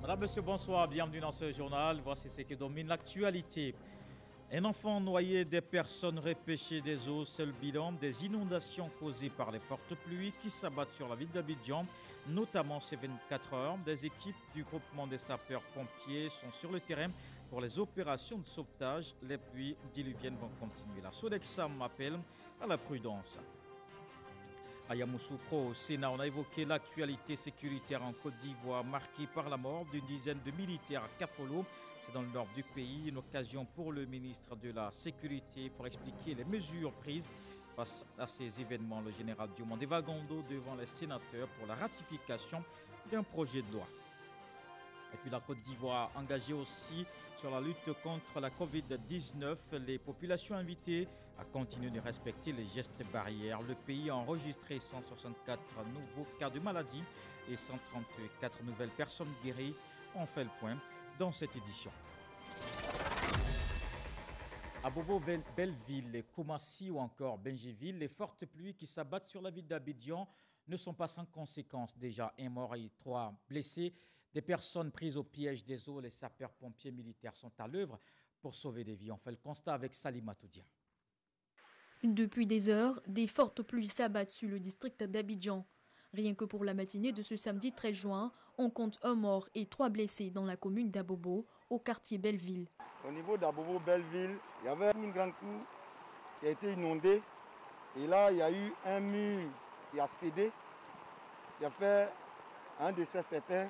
Madame, monsieur, bonsoir, bienvenue dans ce journal. Voici ce qui domine l'actualité. Un enfant noyé, des personnes repêchées des eaux, seul bilan des inondations causées par les fortes pluies qui s'abattent sur la ville d'Abidjan, notamment ces 24 heures. Des équipes du groupement des sapeurs-pompiers sont sur le terrain pour les opérations de sauvetage. Les pluies diluviennes vont continuer. La Sodexam appelle à la prudence. À Yamoussoukro, au Sénat, on a évoqué l'actualité sécuritaire en Côte d'Ivoire, marquée par la mort d'une dizaine de militaires à Kafolo. C'est dans le nord du pays, une occasion pour le ministre de la Sécurité pour expliquer les mesures prises face à ces événements. Le général Diomandé Vagondo devant les sénateurs pour la ratification d'un projet de loi. Et puis la Côte d'Ivoire engagée aussi sur la lutte contre la Covid-19. Les populations invitées à continuer de respecter les gestes barrières. Le pays a enregistré 164 nouveaux cas de maladie et 134 nouvelles personnes guéries. On fait le point dans cette édition. À Bobo, Belleville, Koumassi ou encore Benjiville, les fortes pluies qui s'abattent sur la ville d'Abidjan ne sont pas sans conséquences. Déjà, un mort et 3 blessés. Des personnes prises au piège des eaux, les sapeurs-pompiers militaires sont à l'œuvre pour sauver des vies. On fait le constat avec Salima Toudia. Depuis des heures, des fortes pluies s'abattent sur le district d'Abidjan. Rien que pour la matinée de ce samedi 13 juin, on compte un mort et 3 blessés dans la commune d'Abobo, au quartier Belleville. Au niveau d'Abobo-Belleville, il y avait une grande cour qui a été inondée. Et là, il y a eu un mur qui a cédé, qui a fait un décès certain.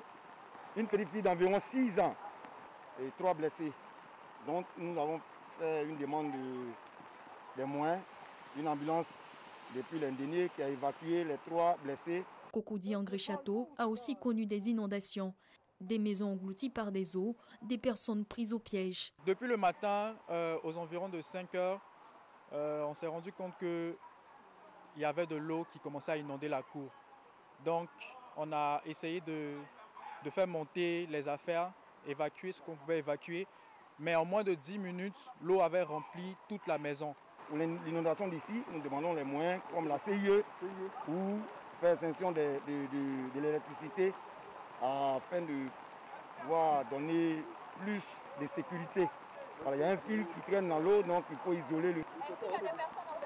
Une petite fille d'environ 6 ans et 3 blessés. Donc nous avons fait une demande des moyens, une ambulance depuis l'Indénié qui a évacué les 3 blessés. Cocody André-Château a aussi connu des inondations, des maisons englouties par des eaux, des personnes prises au piège. Depuis le matin, aux environs de 5 heures, on s'est rendu compte qu'il y avait de l'eau qui commençait à inonder la cour. Donc on a essayé de faire monter les affaires, évacuer ce qu'on pouvait évacuer. Mais en moins de 10 minutes, l'eau avait rempli toute la maison. Pour l'inondation d'ici, nous demandons les moyens comme la CIE ou faire extinction de l'électricité afin de pouvoir donner plus de sécurité. Alors, il y a un fil qui traîne dans l'eau, donc il faut isoler le... Est-ce qu'il y a des personnes en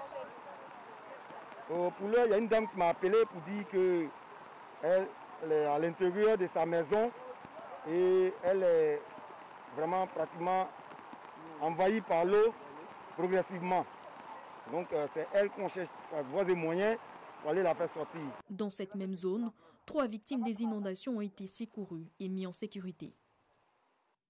danger? Pour l'heure, il y a une dame qui m'a appelé pour dire qu'elle est à l'intérieur de sa maison et elle est vraiment pratiquement envahie par l'eau progressivement. Donc c'est elle qu'on cherche à voir des moyens pour aller la faire sortir. Dans cette même zone, 3 victimes des inondations ont été secourues et mises en sécurité.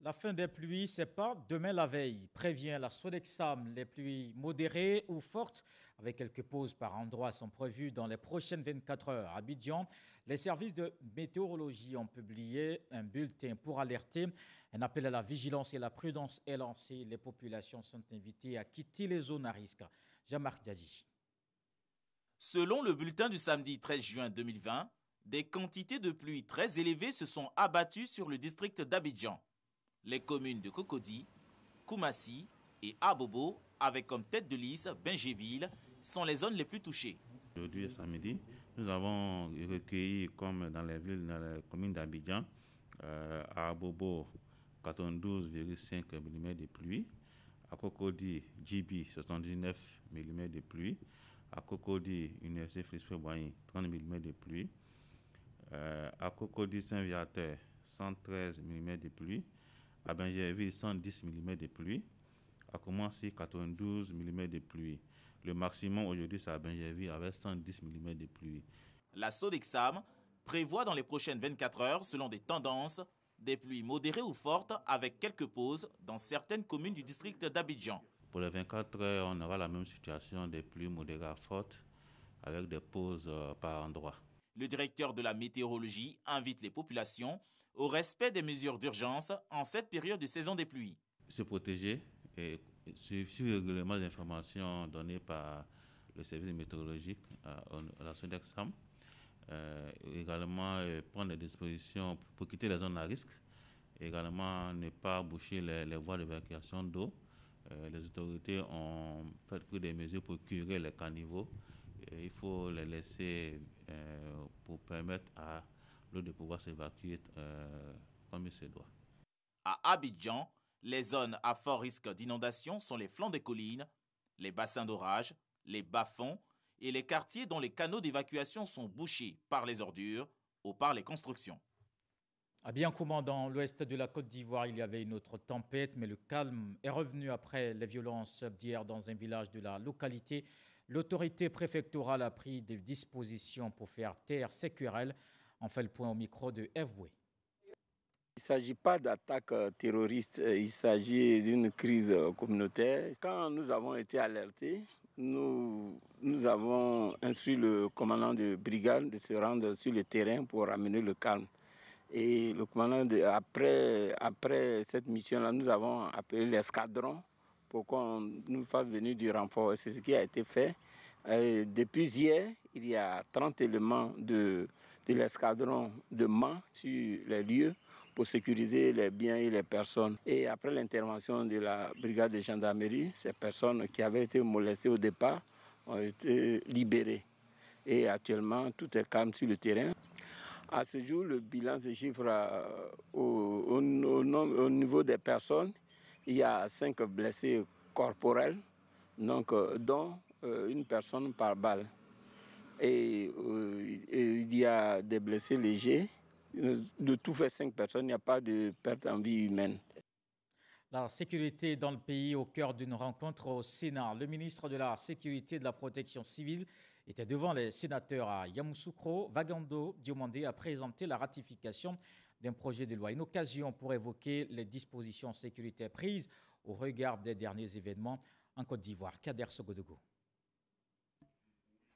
La fin des pluies, c'est pas demain la veille, prévient la Sodexam. Les pluies modérées ou fortes, avec quelques pauses par endroits, sont prévues dans les prochaines 24 heures. À Abidjan, les services de météorologie ont publié un bulletin pour alerter. Un appel à la vigilance et à la prudence est lancé. Les populations sont invitées à quitter les zones à risque. Jean-Marc Diadji. Selon le bulletin du samedi 13 juin 2020, des quantités de pluie très élevées se sont abattues sur le district d'Abidjan. Les communes de Cocody, Koumassi et Abobo, avec comme tête de liste Benjiville, sont les zones les plus touchées. Aujourd'hui, samedi, nous avons recueilli, comme dans les villes, dans les communes d'Abidjan, à Abobo, 92,5 mm de pluie, à Cocody, Djibi, 79 mm de pluie, à Cocody, Université Frisfé-Boigny, 30 mm de pluie, à Cocody Saint-Viateur, 113 mm de pluie, à Benjiville, 110 mm de pluie, à Koumassi, 92 mm de pluie. Le maximum aujourd'hui, c'est à Benjiville avec 110 mm de pluie. La Sodexam prévoit dans les prochaines 24 heures, selon des tendances, des pluies modérées ou fortes avec quelques pauses dans certaines communes du district d'Abidjan. Pour les 24 heures, on aura la même situation, des pluies modérées à fortes avec des pauses par endroits. Le directeur de la météorologie invite les populations au respect des mesures d'urgence en cette période de saison des pluies. Se protéger et suivre le règlement d'information donné par le service météorologique à la Sodexam. Également prendre des dispositions pour quitter les zones à risque. Également ne pas boucher les voies d'évacuation d'eau. Les autorités ont pris des mesures pour curer les caniveaux. Il faut les laisser pour permettre à l'eau de pouvoir s'évacuer comme il se doit. À Abidjan, les zones à fort risque d'inondation sont les flancs des collines, les bassins d'orage, les bas-fonds et les quartiers dont les canaux d'évacuation sont bouchés par les ordures ou par les constructions. À Biancouman, dans l'ouest de la Côte d'Ivoire, il y avait une autre tempête, mais le calme est revenu après les violences d'hier dans un village de la localité. L'autorité préfectorale a pris des dispositions pour faire taire ces querelles. On fait le point au micro de F. Il ne s'agit pas d'attaque terroriste, il s'agit d'une crise communautaire. Quand nous avons été alertés, nous avons instruit le commandant de brigade de se rendre sur le terrain pour ramener le calme. Et le commandant, après cette mission-là, nous avons appelé l'escadron pour qu'on nous fasse venir du renfort. Et c'est ce qui a été fait. Et depuis hier, il y a 30 éléments de l'escadron de Mans sur les lieux pour sécuriser les biens et les personnes. Et après l'intervention de la brigade de gendarmerie, ces personnes qui avaient été molestées au départ ont été libérées. Et actuellement, tout est calme sur le terrain. À ce jour, le bilan se chiffre au niveau des personnes. Il y a 5 blessés corporels, donc, dont une personne par balle. Et il y a des blessés légers. De tout fait 5 personnes, il n'y a pas de perte en vie humaine. La sécurité dans le pays au cœur d'une rencontre au Sénat. Le ministre de la Sécurité et de la Protection civile était devant les sénateurs à Yamoussoukro. Vagando Diomandé a présenté la ratification d'un projet de loi. Une occasion pour évoquer les dispositions sécuritaires prises au regard des derniers événements en Côte d'Ivoire. Kader Sogodogo.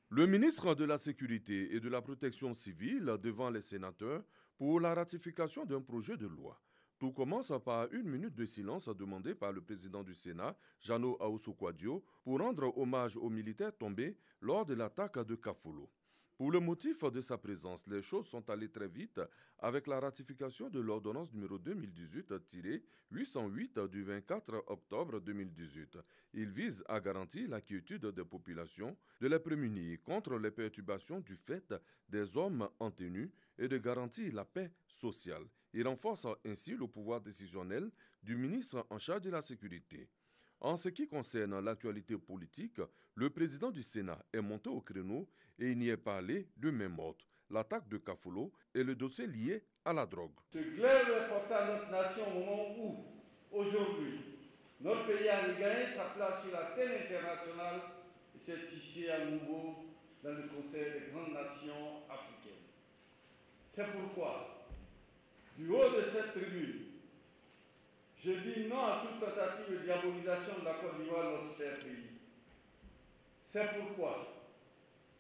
Le ministre de la Sécurité et de la Protection civile devant les sénateurs pour la ratification d'un projet de loi. Tout commence par une minute de silence demandée par le président du Sénat, Jano Aoussou-Kouadio, pour rendre hommage aux militaires tombés lors de l'attaque de Kafolo. Pour le motif de sa présence, les choses sont allées très vite avec la ratification de l'ordonnance numéro 2018-808 du 24 octobre 2018. Il vise à garantir la quiétude des populations, de les prémunir contre les perturbations du fait des hommes en tenue et de garantir la paix sociale. Il renforce ainsi le pouvoir décisionnel du ministre en charge de la sécurité. En ce qui concerne l'actualité politique, le président du Sénat est monté au créneau et il n'y est pas allé de même ordre. L'attaque de Kafolo et le dossier lié à la drogue. Ce glaive est porté à notre nation au moment où, aujourd'hui, notre pays a regagné sa place sur la scène internationale et s'est tissé à nouveau dans le concert des grandes nations africaines. C'est pourquoi, du haut de cette tribune, je dis non à toute tentative de diabolisation de la Côte d'Ivoire, notre cher pays. C'est pourquoi,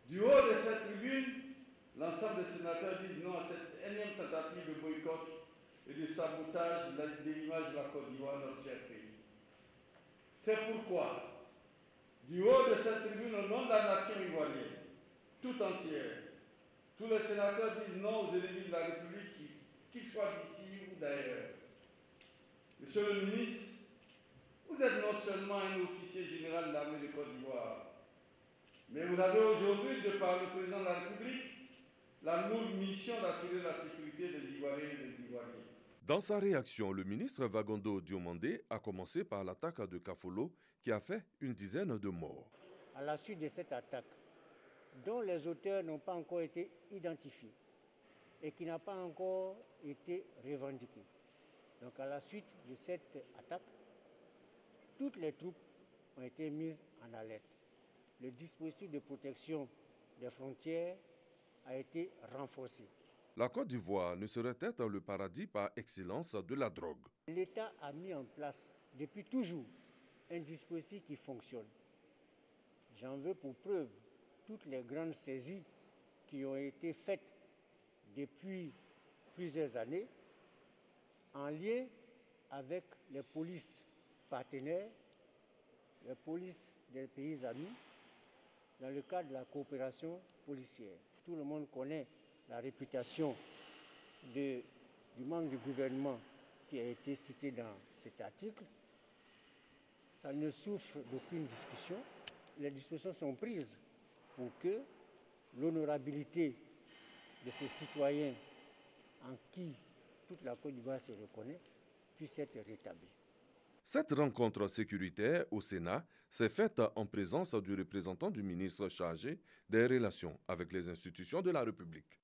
du haut de cette tribune, l'ensemble des sénateurs disent non à cette énième tentative de boycott et de sabotage de l'image de la Côte d'Ivoire, notre cher pays. C'est pourquoi, du haut de cette tribune, au nom de la nation ivoirienne, tout entière, tous les sénateurs disent non aux ennemis de la République, qu'ils soient d'ici ou d'ailleurs. Monsieur le ministre, vous êtes non seulement un officier général de l'armée de Côte d'Ivoire, mais vous avez aujourd'hui, de par le président de la République, la lourde mission d'assurer la sécurité des Ivoiriens et des Ivoiriens. Dans sa réaction, le ministre Vagando Diomandé a commencé par l'attaque de Kafolo qui a fait une dizaine de morts. À la suite de cette attaque, dont les auteurs n'ont pas encore été identifiés et qui n'a pas encore été revendiquée. Donc à la suite de cette attaque, toutes les troupes ont été mises en alerte. Le dispositif de protection des frontières a été renforcé. La Côte d'Ivoire ne saurait être le paradis par excellence de la drogue. L'État a mis en place depuis toujours un dispositif qui fonctionne. J'en veux pour preuve toutes les grandes saisies qui ont été faites depuis plusieurs années en lien avec les polices partenaires, les polices des pays amis, dans le cadre de la coopération policière. Tout le monde connaît la réputation du manque du gouvernement qui a été cité dans cet article. Ça ne souffre d'aucune discussion. Les dispositions sont prises pour que l'honorabilité de ces citoyens en qui toute la Côte d'Ivoire se reconnaît, puisse être rétablie. Cette rencontre sécuritaire au Sénat s'est faite en présence du représentant du ministre chargé des relations avec les institutions de la République.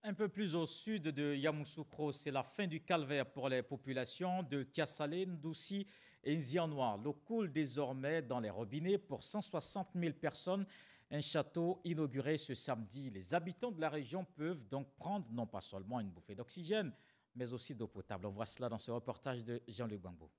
Un peu plus au sud de Yamoussoukro, c'est la fin du calvaire pour les populations de Tiasalé, Ndoussi et Nzianois. L'eau coule désormais dans les robinets pour 160 000 personnes. Un château inauguré ce samedi. Les habitants de la région peuvent donc prendre non pas seulement une bouffée d'oxygène, mais aussi d'eau potable. On voit cela dans ce reportage de Jean-Luc Bambo.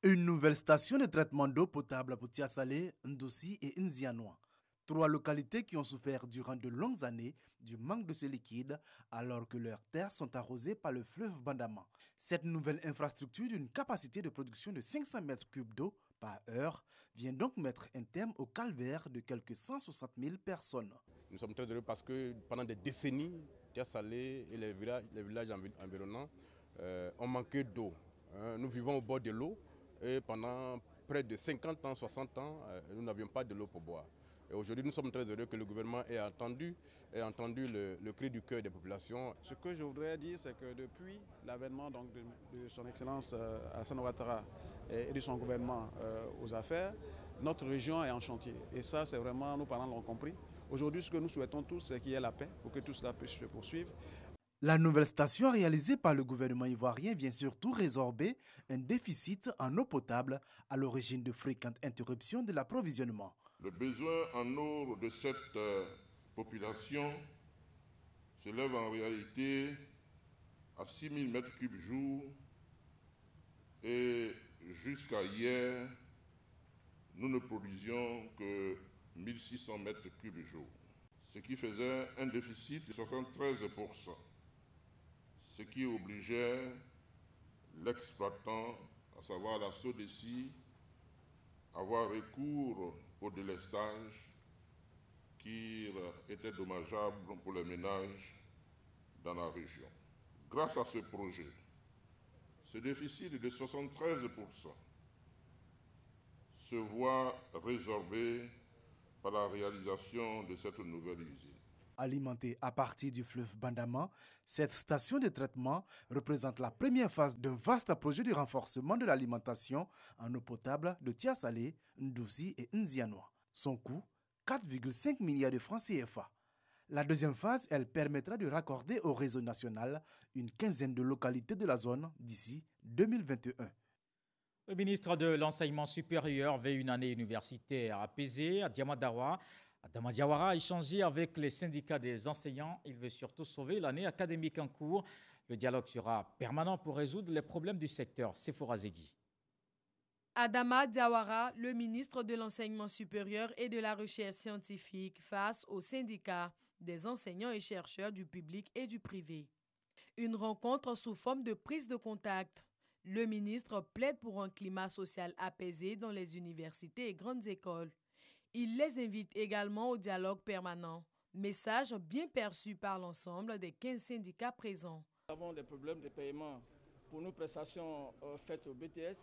Une nouvelle station de traitement d'eau potable pour Tiasalé, Ndoussi et Nzianois. 3 localités qui ont souffert durant de longues années du manque de ce liquide alors que leurs terres sont arrosées par le fleuve Bandama. Cette nouvelle infrastructure d'une capacité de production de 500 mètres cubes d'eau par heure vient donc mettre un terme au calvaire de quelques 160 000 personnes. Nous sommes très heureux parce que pendant des décennies, Tiasalé et les villages environnants ont manqué d'eau. Nous vivons au bord de l'eau et pendant près de 50 ans, 60 ans, nous n'avions pas de l'eau pour boire. Et aujourd'hui, nous sommes très heureux que le gouvernement ait entendu le cri du cœur des populations. Ce que je voudrais dire, c'est que depuis l'avènement de son Excellence Alassane Ouattara et de son gouvernement aux affaires, notre région est en chantier. Et ça, c'est vraiment, nos parents l'ont compris. Aujourd'hui, ce que nous souhaitons tous, c'est qu'il y ait la paix pour que tout cela puisse se poursuivre. La nouvelle station réalisée par le gouvernement ivoirien vient surtout résorber un déficit en eau potable à l'origine de fréquentes interruptions de l'approvisionnement. Le besoin en eau de cette population s'élève en réalité à 6 000 mètres cubes jour et jusqu'à hier, nous ne produisions que 1 600 mètres cubes jour, ce qui faisait un déficit de 73%, ce qui obligeait l'exploitant, à savoir la SODECI, à avoir recours au délestage qui était dommageable pour les ménages dans la région. Grâce à ce projet, ce déficit de 73% se voit résorbé par la réalisation de cette nouvelle usine. Alimentée à partir du fleuve Bandama, cette station de traitement représente la première phase d'un vaste projet de renforcement de l'alimentation en eau potable de Tiasalé, Ndoussi et Nzianois. Son coût, 4,5 milliards de francs CFA. La deuxième phase, elle permettra de raccorder au réseau national une quinzaine de localités de la zone d'ici 2021. Le ministre de l'Enseignement supérieur veut une année universitaire apaisée à Diamadawa. Adama Diawara a échangé avec les syndicats des enseignants. Il veut surtout sauver l'année académique en cours. Le dialogue sera permanent pour résoudre les problèmes du secteur. Sephora Zegui. Adama Diawara, le ministre de l'Enseignement supérieur et de la Recherche scientifique, face aux syndicats des enseignants et chercheurs du public et du privé. Une rencontre sous forme de prise de contact. Le ministre plaide pour un climat social apaisé dans les universités et grandes écoles. Il les invite également au dialogue permanent, message bien perçu par l'ensemble des 15 syndicats présents. Nous avons des problèmes de paiement pour nos prestations faites au BTS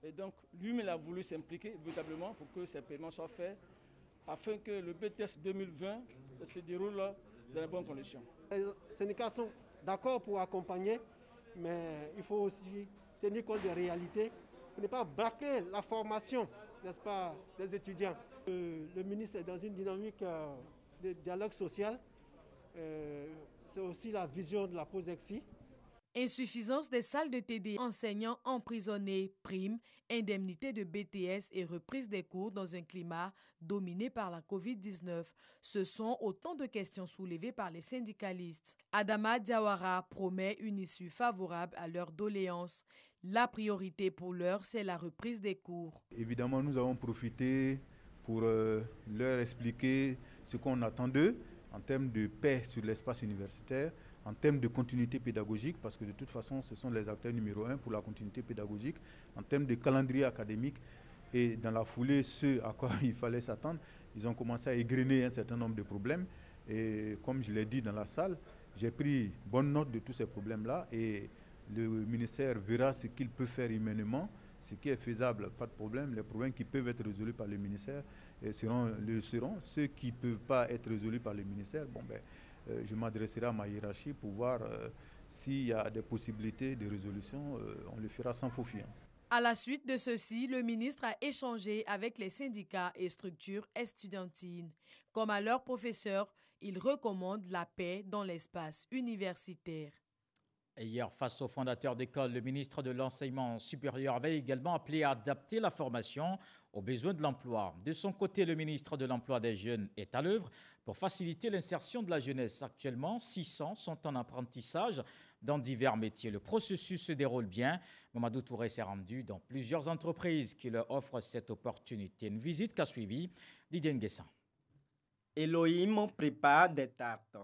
et donc lui-même a voulu s'impliquer véritablement pour que ces paiements soient faits afin que le BTS 2020 se déroule dans les bonnes conditions. Les syndicats sont d'accord pour accompagner, mais il faut aussi tenir compte des réalités pour ne pas braquer la formation, n'est-ce pas, des étudiants. Le ministre est dans une dynamique de dialogue social. C'est aussi la vision de la POSEXI. Insuffisance des salles de TD, enseignants emprisonnés, primes, indemnités de BTS et reprise des cours dans un climat dominé par la Covid-19. Ce sont autant de questions soulevées par les syndicalistes. Adama Diawara promet une issue favorable à leurs doléances. La priorité pour l'heure, c'est la reprise des cours. Évidemment, nous avons profité pour leur expliquer ce qu'on attend d'eux en termes de paix sur l'espace universitaire, en termes de continuité pédagogique, parce que de toute façon, ce sont les acteurs numéro 1 pour la continuité pédagogique, en termes de calendrier académique, et dans la foulée, ce à quoi il fallait s'attendre, ils ont commencé à égrener un certain nombre de problèmes, et comme je l'ai dit dans la salle, j'ai pris bonne note de tous ces problèmes-là, et le ministère verra ce qu'il peut faire humainement, ce qui est faisable, pas de problème. Les problèmes qui peuvent être résolus par le ministère seront. Ceux qui ne peuvent pas être résolus par le ministère, je m'adresserai à ma hiérarchie pour voir s'il y a des possibilités de résolution, on le fera sans faux fuyant. À la suite de ceci, le ministre a échangé avec les syndicats et structures estudiantines. Comme à leurs professeurs, il recommande la paix dans l'espace universitaire. Et hier, face aux fondateurs d'école, le ministre de l'Enseignement supérieur avait également appelé à adapter la formation aux besoins de l'emploi. De son côté, le ministre de l'Emploi des Jeunes est à l'œuvre pour faciliter l'insertion de la jeunesse. Actuellement, 600 sont en apprentissage dans divers métiers. Le processus se déroule bien. Mamadou Touré s'est rendu dans plusieurs entreprises qui leur offrent cette opportunité. Une visite qu'a suivi Didier Nguessan. Elohim prépare des tartes.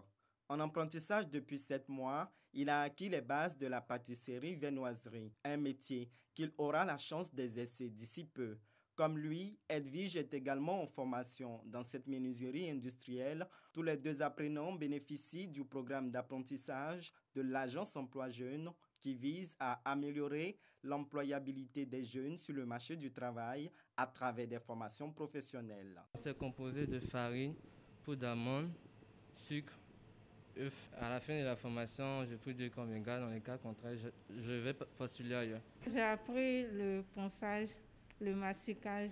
En apprentissage depuis 7 mois, il a acquis les bases de la pâtisserie-viennoiserie, un métier qu'il aura la chance d'exercer d'ici peu. Comme lui, Edwige est également en formation dans cette menuiserie industrielle. Tous les 2 apprenants bénéficient du programme d'apprentissage de l'Agence Emploi Jeunes qui vise à améliorer l'employabilité des jeunes sur le marché du travail à travers des formations professionnelles. C'est composé de farine, poudre d'amande, sucre, œufs. À la fin de la formation, je peux dire combien gars. Dans les cas contraires, je vais postuler ailleurs. J'ai appris le ponçage, le massicage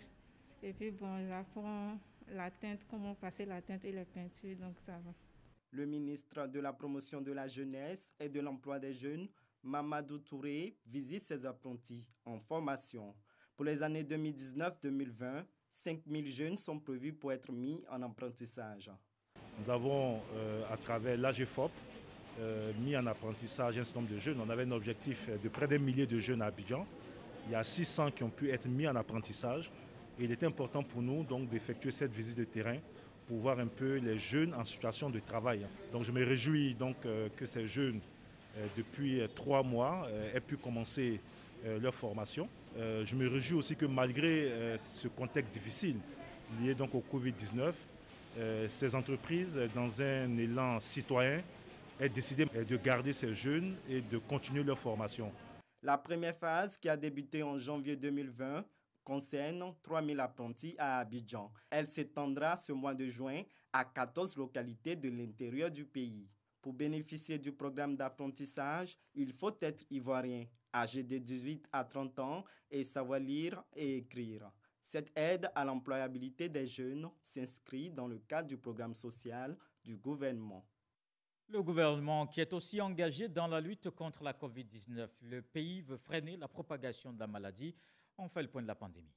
et puis j'apprends la teinte, comment passer la teinte et les peintures, donc ça va. Le ministre de la Promotion de la Jeunesse et de l'Emploi des Jeunes, Mamadou Touré, visite ses apprentis en formation. Pour les années 2019-2020, 5000 jeunes sont prévus pour être mis en apprentissage. Nous avons, à travers l'AGFOP, mis en apprentissage un certain nombre de jeunes. On avait un objectif de près d'1 millier de jeunes à Abidjan. Il y a 600 qui ont pu être mis en apprentissage. Et il est important pour nous donc d'effectuer cette visite de terrain pour voir un peu les jeunes en situation de travail. Donc je me réjouis donc que ces jeunes, depuis 3 mois, aient pu commencer leur formation. Je me réjouis aussi que malgré ce contexte difficile lié donc au Covid-19, ces entreprises, dans un élan citoyen, aient décidé de garder ces jeunes et de continuer leur formation. La première phase, qui a débuté en janvier 2020, concerne 3000 apprentis à Abidjan. Elle s'étendra ce mois de juin à 14 localités de l'intérieur du pays. Pour bénéficier du programme d'apprentissage, il faut être ivoirien, âgé de 18 à 30 ans et savoir lire et écrire. Cette aide à l'employabilité des jeunes s'inscrit dans le cadre du programme social du gouvernement. Le gouvernement qui est aussi engagé dans la lutte contre la Covid-19. Le pays veut freiner la propagation de la maladie. On fait le point de la pandémie.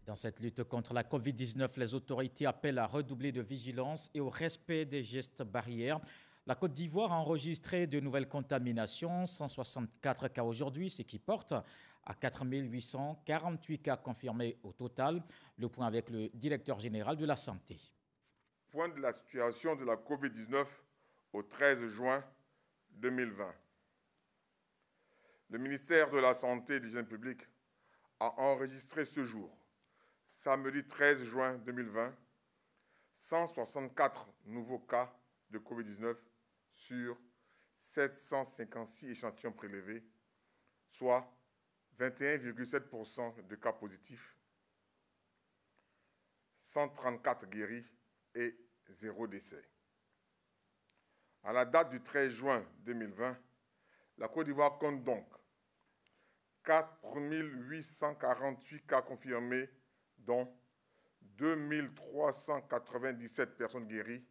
Dans cette lutte contre la Covid-19, les autorités appellent à redoubler de vigilance et au respect des gestes barrières. La Côte d'Ivoire a enregistré de nouvelles contaminations, 164 cas aujourd'hui, ce qui porte à 4 848 cas confirmés au total. Le point avec le directeur général de la Santé. Point de la situation de la Covid-19 au 13 juin 2020. Le ministère de la Santé et de l'Hygiène publique a enregistré ce jour, samedi 13 juin 2020, 164 nouveaux cas de Covid-19 sur 756 échantillons prélevés, soit 21,7% de cas positifs, 134 guéris et 0 décès. À la date du 13 juin 2020, la Côte d'Ivoire compte donc 4 848 cas confirmés, dont 2 397 personnes guéries,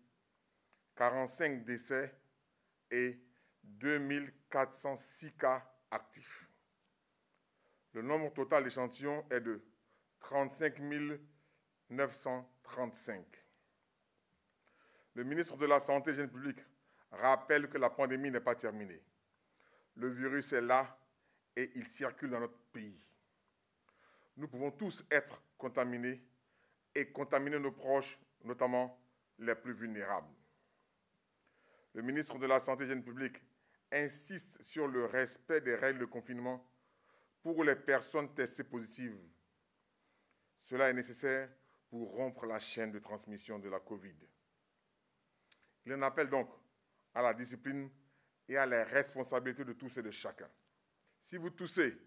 45 décès et 2 406 cas actifs. Le nombre total d'échantillons est de 35 935. Le ministre de la Santé et de l'Hygiène publique rappelle que la pandémie n'est pas terminée. Le virus est là et il circule dans notre pays. Nous pouvons tous être contaminés et contaminer nos proches, notamment les plus vulnérables. Le ministre de la Santé et de l'Hygiène publique insiste sur le respect des règles de confinement pour les personnes testées positives. Cela est nécessaire pour rompre la chaîne de transmission de la Covid. Il en appelle donc à la discipline et à la responsabilité de tous et de chacun. Si vous toussez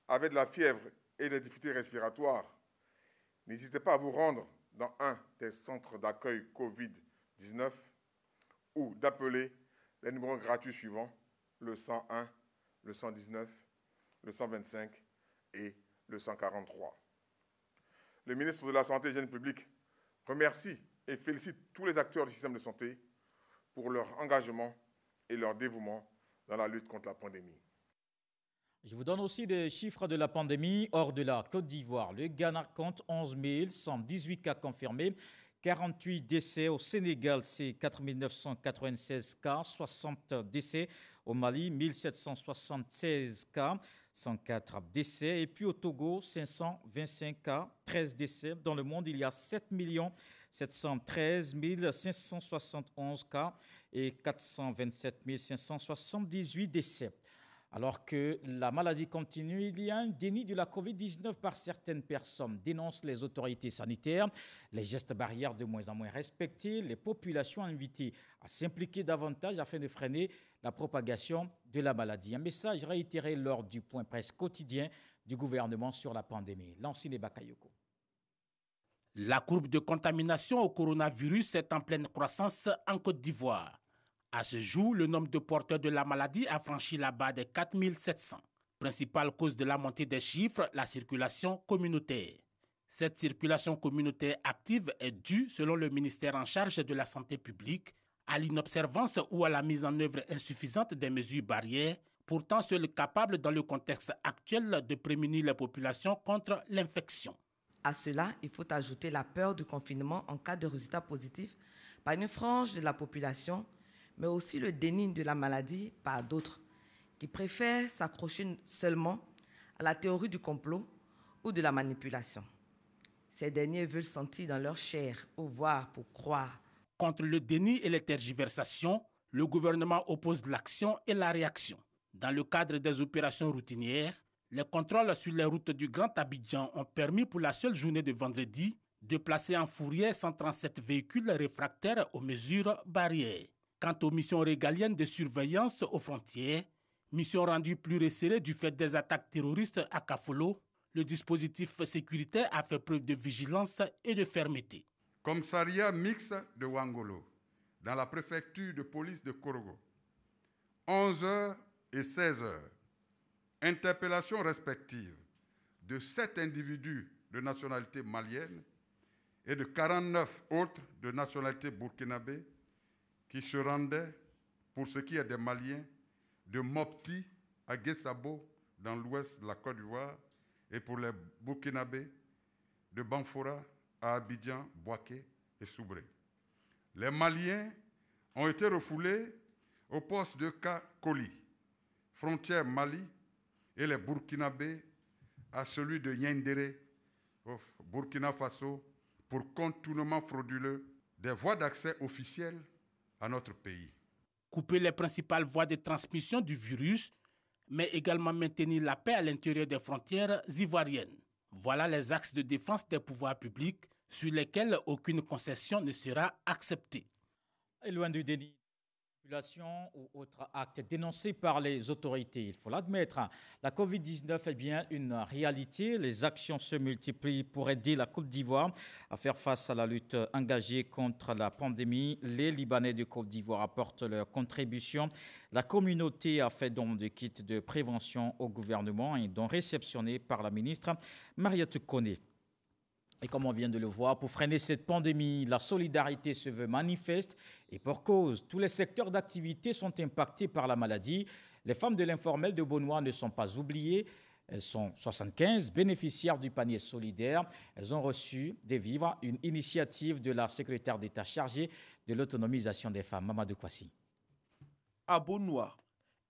avec de la fièvre et des difficultés respiratoires, n'hésitez pas à vous rendre dans un des centres d'accueil Covid-19 ou d'appeler les numéros gratuits suivants, le 101, le 119, le 125 et le 143. Le ministre de la Santé et de l'Hygiène publique remercie et félicite tous les acteurs du système de santé pour leur engagement et leur dévouement dans la lutte contre la pandémie. Je vous donne aussi des chiffres de la pandémie hors de la Côte d'Ivoire. Le Ghana compte 11 118 cas confirmés, 48 décès. Au Sénégal, c'est 4 996 cas, 60 décès. Au Mali, 1776 cas, 104 décès. Et puis au Togo, 525 cas, 13 décès. Dans le monde, il y a 7 713 571 cas et 427 578 décès. Alors que la maladie continue, il y a un déni de la Covid-19 par certaines personnes, dénoncent les autorités sanitaires, les gestes barrières de moins en moins respectés, les populations invitées à s'impliquer davantage afin de freiner la propagation de la maladie. Un message réitéré lors du point presse quotidien du gouvernement sur la pandémie. Lancine Bakayoko. La courbe de contamination au coronavirus est en pleine croissance en Côte d'Ivoire. À ce jour, le nombre de porteurs de la maladie a franchi la barre des 4700. Principale cause de la montée des chiffres, la circulation communautaire. Cette circulation communautaire active est due, selon le ministère en charge de la santé publique, à l'inobservance ou à la mise en œuvre insuffisante des mesures barrières, pourtant seules capables dans le contexte actuel de prémunir les populations contre l'infection. À cela, il faut ajouter la peur du confinement en cas de résultat positif par une frange de la population, mais aussi le déni de la maladie par d'autres, qui préfèrent s'accrocher seulement à la théorie du complot ou de la manipulation. Ces derniers veulent sentir dans leur chair ou voir pour croire. Contre le déni et les tergiversations, le gouvernement oppose l'action et la réaction. Dans le cadre des opérations routinières, les contrôles sur les routes du Grand Abidjan ont permis pour la seule journée de vendredi de placer en fourrière 137 véhicules réfractaires aux mesures barrières. Quant aux missions régaliennes de surveillance aux frontières, mission rendue plus resserrée du fait des attaques terroristes à Kafolo, le dispositif sécuritaire a fait preuve de vigilance et de fermeté. Commissariat mixte de Wangolo, dans la préfecture de police de Korogo, 11h et 16h. Interpellation respective de 7 individus de nationalité malienne et de 49 autres de nationalité burkinabé qui se rendaient, pour ce qui est des Maliens, de Mopti à Guessabo, dans l'ouest de la Côte d'Ivoire, et pour les Burkinabés, de Banfora à Abidjan, Bouaké et Soubré. Les Maliens ont été refoulés au poste de Kakoli, frontière Mali, et les Burkinabés à celui de Yendéré, au Burkina Faso, pour contournement frauduleux des voies d'accès officielles à notre pays. Couper les principales voies de transmission du virus, mais également maintenir la paix à l'intérieur des frontières ivoiriennes. Voilà les axes de défense des pouvoirs publics sur lesquels aucune concession ne sera acceptée. Et loin du déni, manipulation ou autres actes dénoncés par les autorités, il faut l'admettre. La Covid-19 est bien une réalité. Les actions se multiplient pour aider la Côte d'Ivoire à faire face à la lutte engagée contre la pandémie. Les Libanais de Côte d'Ivoire apportent leur contribution. La communauté a fait don de kits de prévention au gouvernement et dont réceptionnés par la ministre Mariette Koné. Et comme on vient de le voir, pour freiner cette pandémie, la solidarité se veut manifeste et pour cause. Tous les secteurs d'activité sont impactés par la maladie. Les femmes de l'informel de Beaunois ne sont pas oubliées. Elles sont 75 bénéficiaires du panier solidaire. Elles ont reçu des vivres, une initiative de la secrétaire d'État chargée de l'autonomisation des femmes, Mamadou Kwasi. À Beaunois,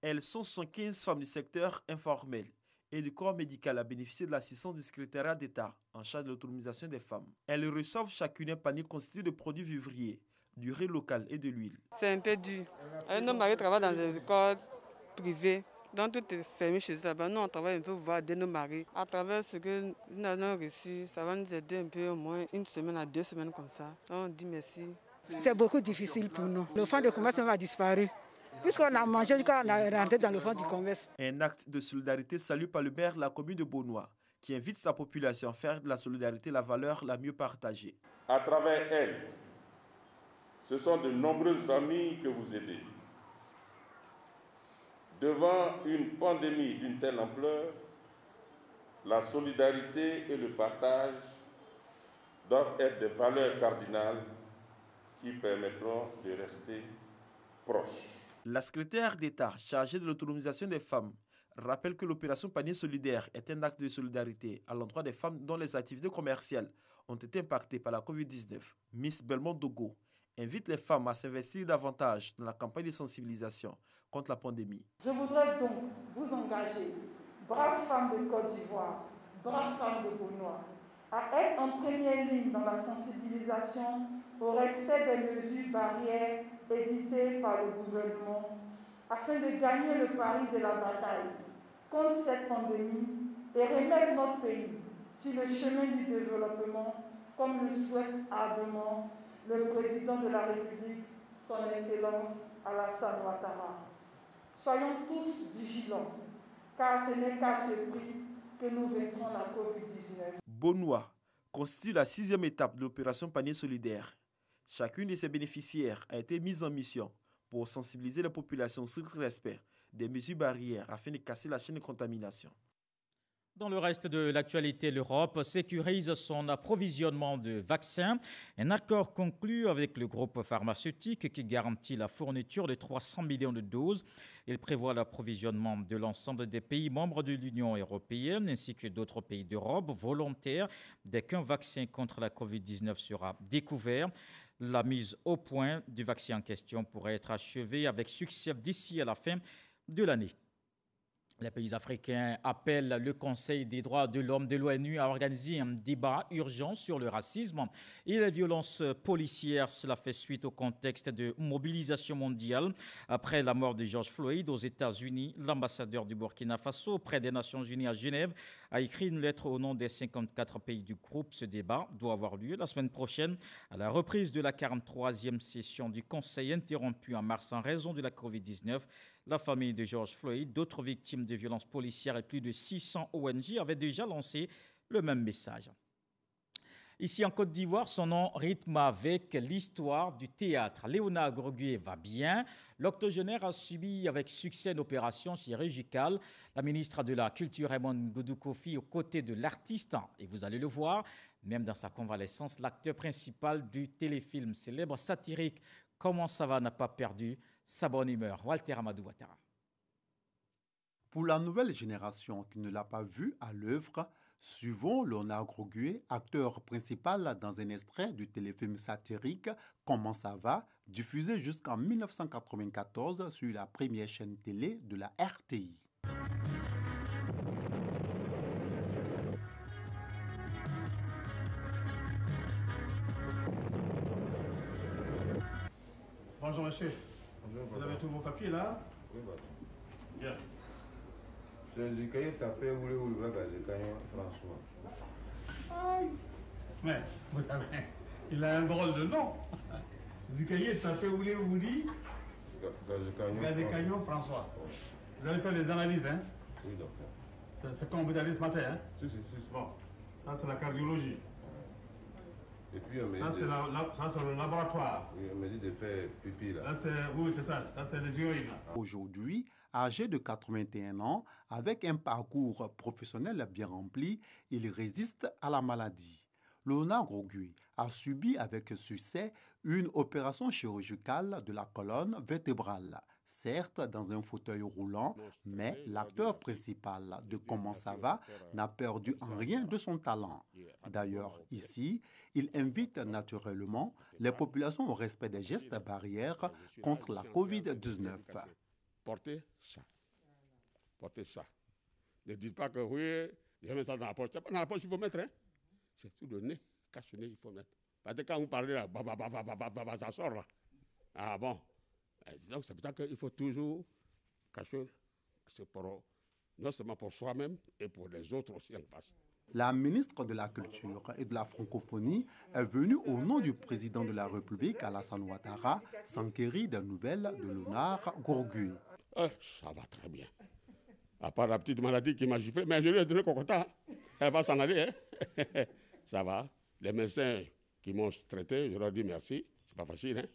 elles sont 115 femmes du secteur informel et du corps médical à bénéficier de l'assistance du secrétariat d'État en charge de l'autonomisation des femmes. Elles reçoivent chacune un panier constitué de produits vivriers, du riz local et de l'huile. C'est un peu dur. Un homme qui travaille dans un corps privé, donc tout est fermé chez eux là-bas. Nous, on travaille un peu pour voir aider nos maris. À travers ce que nous avons reçu, ça va nous aider un peu, au moins 1 semaine à 2 semaines comme ça. Donc on dit merci. C'est beaucoup difficile pour nous. Le fonds de commerce a disparu. Puisqu'on a mangé, quand on a rentré dans le fond du commerce. Un acte de solidarité salué par le maire de la commune de Beaunois, qui invite sa population à faire de la solidarité la valeur la mieux partagée. À travers elle, ce sont de nombreuses familles que vous aidez. Devant une pandémie d'une telle ampleur, la solidarité et le partage doivent être des valeurs cardinales qui permettront de rester proches. La secrétaire d'État chargée de l'autonomisation des femmes rappelle que l'opération Panier solidaire est un acte de solidarité à l'endroit des femmes dont les activités commerciales ont été impactées par la Covid-19. Miss Belmont Dogo invite les femmes à s'investir davantage dans la campagne de sensibilisation contre la pandémie. Je voudrais donc vous engager, braves femmes de Côte d'Ivoire, braves femmes de Beaunois, à être en première ligne dans la sensibilisation au respect des mesures barrières éditées par le gouvernement afin de gagner le pari de la bataille contre cette pandémie et remettre notre pays sur le chemin du développement comme le souhaite ardemment le président de la République, son Excellence Alassane Ouattara. Soyons tous vigilants, car ce n'est qu'à ce prix que nous vaincrons la Covid-19. Beaunois constitue la 6e étape de l'opération Panier solidaire. Chacune de ses bénéficiaires a été mise en mission pour sensibiliser la population sur le respect des mesures barrières afin de casser la chaîne de contamination. Dans le reste de l'actualité, l'Europe sécurise son approvisionnement de vaccins. Un accord conclu avec le groupe pharmaceutique qui garantit la fourniture de 300 millions de doses. Il prévoit l'approvisionnement de l'ensemble des pays membres de l'Union européenne ainsi que d'autres pays d'Europe volontaires dès qu'un vaccin contre la Covid-19 sera découvert. La mise au point du vaccin en question pourrait être achevée avec succès d'ici à la fin de l'année. Les pays africains appellent le Conseil des droits de l'homme de l'ONU à organiser un débat urgent sur le racisme et les violences policières. Cela fait suite au contexte de mobilisation mondiale. Après la mort de George Floyd aux États-Unis, l'ambassadeur du Burkina Faso auprès des Nations Unies à Genève a écrit une lettre au nom des 54 pays du groupe. Ce débat doit avoir lieu la semaine prochaine à la reprise de la 43e session du Conseil interrompue en mars en raison de la Covid-19. La famille de George Floyd, d'autres victimes de violences policières et plus de 600 ONG avaient déjà lancé le même message. Ici en Côte d'Ivoire, son nom rythme avec l'histoire du théâtre. Léonard Grogué va bien. L'octogénaire a subi avec succès une opération chirurgicale. La ministre de la Culture, Raymond Goudou Kofi, aux côtés de l'artiste. Et vous allez le voir, même dans sa convalescence, l'acteur principal du téléfilm célèbre satirique Comment ça va n'a pas perdu sa bonne humeur. Walter Amadou Ouattara. Pour la nouvelle génération qui ne l'a pas vu à l'œuvre, suivons Léonard Grogué, acteur principal dans un extrait du téléfilm satirique Comment ça va, diffusé jusqu'en 1994 sur la première chaîne télé de la RTI. Bonjour monsieur. Bonjour, vous avez tous vos papiers là? Oui, bah. Bien. C'est du cahier tapé où le cahier François. Aïe. Mais, vous savez, il a un drôle de nom. Du cahier tapé où vous dit? Gazécagnon François. Vous avez fait les analyses, hein? Oui, docteur. C'est comme vous avez ce matin, hein? Si. Bon, ça c'est la cardiologie. Et puis on me dit ça c'est le laboratoire. Oui, on me dit de faire pipi là. Oui, c'est ça. Ça c'est les urines. Aujourd'hui, âgé de 81 ans, avec un parcours professionnel bien rempli, il résiste à la maladie. Léonard Grogué a subi avec succès une opération chirurgicale de la colonne vertébrale. Certes dans un fauteuil roulant, mais l'acteur principal de Comment ça va n'a perdu en rien de son talent. D'ailleurs, ici, il invite naturellement les populations au respect des gestes barrières contre la Covid-19. Portez ça. Portez ça. Ne dites pas que oui, je mets ça dans la poche. C'est pas dans la poche qu'il faut mettre, hein. C'est sous le nez, cache le nez, il faut mettre. Parce que quand vous parlez là, ça sort là. Ah bon. Donc c'est pour ça qu'il faut toujours cacher, non seulement pour soi-même et pour les autres aussi en face. La ministre de la Culture et de la Francophonie est venue au nom du président de la République, Alassane Ouattara, s'enquérir des nouvelles de Léonard Grogué. Ça va très bien. À part la petite maladie qui m'a giflé, mais je lui ai donné Cocota. Elle va s'en aller, hein? Ça va. Les médecins qui m'ont traité, je leur dis merci. C'est pas facile, hein?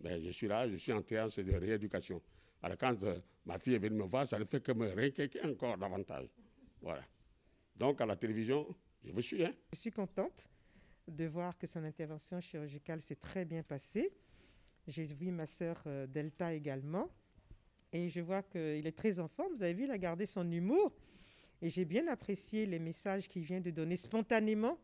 Mais je suis là, je suis en séance de rééducation. Alors quand ma fille est venue me voir, ça ne fait que me réinquiéter encore davantage. Voilà. Donc à la télévision, je vous suis, hein? Je suis contente de voir que son intervention chirurgicale s'est très bien passée. J'ai vu ma sœur Delta également. Et je vois qu'il est très en forme. Vous avez vu, il a gardé son humour. Et j'ai bien apprécié les messages qu'il vient de donner spontanément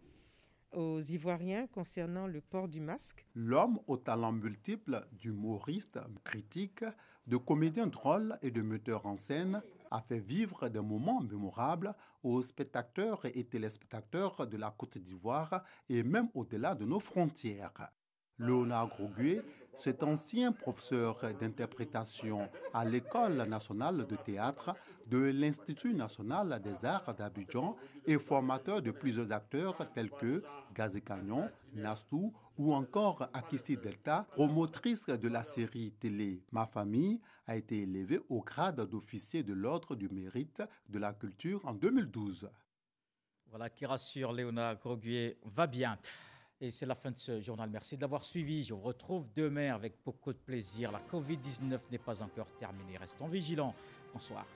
aux Ivoiriens concernant le port du masque. L'homme aux talents multiples, d'humoriste, critique, de comédien drôle et de metteur en scène a fait vivre des moments mémorables aux spectateurs et téléspectateurs de la Côte d'Ivoire et même au-delà de nos frontières. Léonard Grogué, cet ancien professeur d'interprétation à l'École nationale de théâtre de l'Institut national des arts d'Abidjan et formateur de plusieurs acteurs tels que Gazé Cagnon, Nastou ou encore Akissi Delta, promotrice de la série télé Ma Famille, a été élevée au grade d'officier de l'Ordre du Mérite de la Culture en 2012. Voilà qui rassure, Léonard Grogué va bien. Et c'est la fin de ce journal. Merci de l'avoir suivi. Je vous retrouve demain avec beaucoup de plaisir. La Covid-19 n'est pas encore terminée. Restons vigilants. Bonsoir.